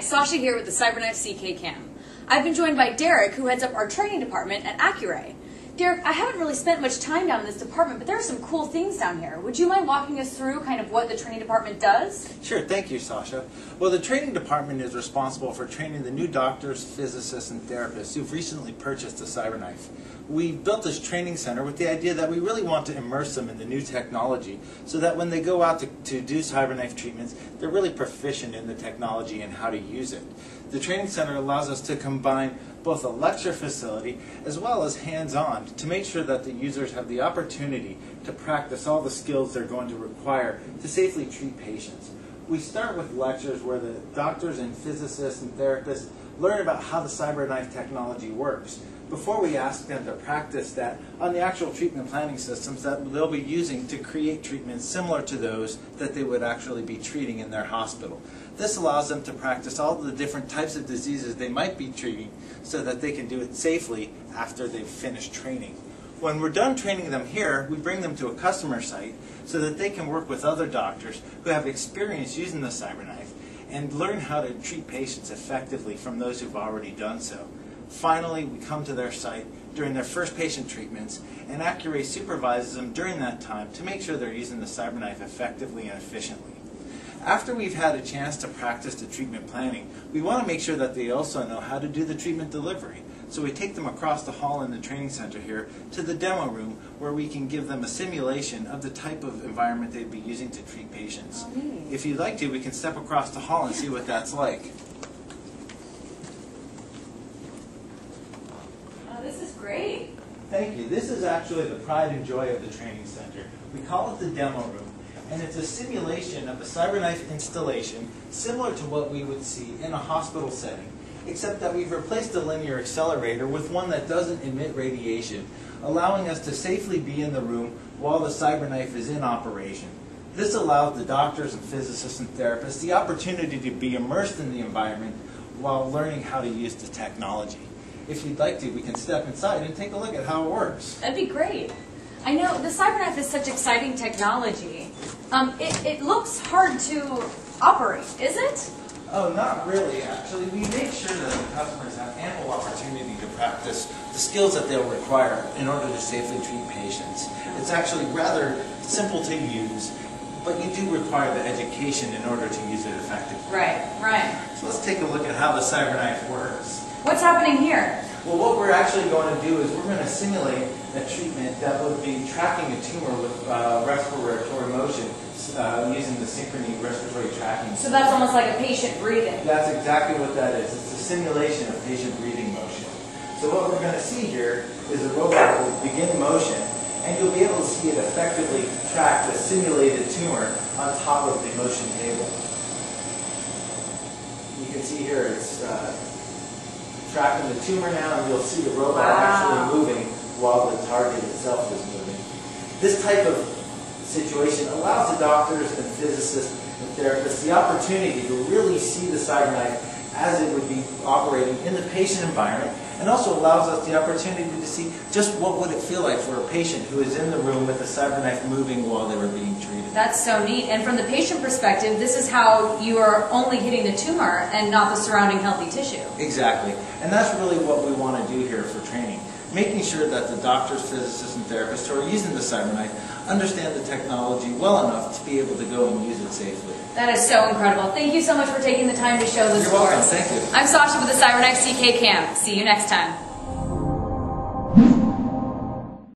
Sasha here with the CyberKnife CK Cam. I've been joined by Derek, who heads up our training department at Accuray. Derek, I haven't really spent much time down in this department, but there are some cool things down here. Would you mind walking us through kind of what the training department does? Sure, thank you, Sasha. Well, the training department is responsible for training the new doctors, physicists, and therapists who've recently purchased a CyberKnife. We built this training center with the idea that we really want to immerse them in the new technology so that when they go out to do CyberKnife treatments, they're really proficient in the technology and how to use it. The training center allows us to combine both a lecture facility as well as hands-on to make sure that the users have the opportunity to practice all the skills they're going to require to safely treat patients. We start with lectures where the doctors and physicists and therapists learn about how the CyberKnife technology works before we ask them to practice that on the actual treatment planning systems that they'll be using to create treatments similar to those that they would actually be treating in their hospital. This allows them to practice all the different types of diseases they might be treating so that they can do it safely after they've finished training. When we're done training them here, we bring them to a customer site so that they can work with other doctors who have experience using the CyberKnife and learn how to treat patients effectively from those who've already done so. Finally, we come to their site during their first patient treatments, and Accuray supervises them during that time to make sure they're using the CyberKnife effectively and efficiently. After we've had a chance to practice the treatment planning, we want to make sure that they also know how to do the treatment delivery. So we take them across the hall in the training center here to the demo room where we can give them a simulation of the type of environment they'd be using to treat patients. If you'd like to, we can step across the hall and see what that's like. This is great. Thank you. This is actually the pride and joy of the training center. We call it the demo room, and it's a simulation of a CyberKnife installation similar to what we would see in a hospital setting, except that we've replaced the linear accelerator with one that doesn't emit radiation, allowing us to safely be in the room while the CyberKnife is in operation. This allows the doctors and physicists and therapists the opportunity to be immersed in the environment while learning how to use the technology. If you'd like to, we can step inside and take a look at how it works. That'd be great. I know the CyberKnife is such exciting technology. It looks hard to operate, is it? Oh, not really, actually. We make sure that the customers have ample opportunity to practice the skills that they'll require in order to safely treat patients. It's actually rather simple to use, but you do require the education in order to use it effectively. Right, right. So let's take a look at how the CyberKnife works. What's happening here? Well, what we're actually going to do is we're going to simulate a treatment that would be tracking a tumor with respiratory motion using the synchrony respiratory tracking. So that's almost like a patient breathing. That's exactly what that is. It's a simulation of patient breathing motion. So what we're going to see here is a robot will begin motion, and you'll be able to see it effectively track the simulated tumor on top of the motion table. You can see here it's tracking the tumor now, and you'll see the robot actually moving while the target itself is moving. This type of situation allows the doctors and physicists and therapists the opportunity to really see the CyberKnife as it would be operating in the patient environment, and also allows us the opportunity to see just what would it feel like for a patient who is in the room with the CyberKnife moving while they were being treated. That's so neat. And from the patient perspective, this is how you are only hitting the tumor and not the surrounding healthy tissue. Exactly. And that's really what we want to do here for training. Making sure that the doctors, physicists, and therapists who are using the CyberKnife understand the technology well enough to be able to go and use it safely. That is so incredible. Thank you so much for taking the time to show this You're welcome. for us. Thank you. I'm Sasha with the CyberKnife CK Cam. See you next time.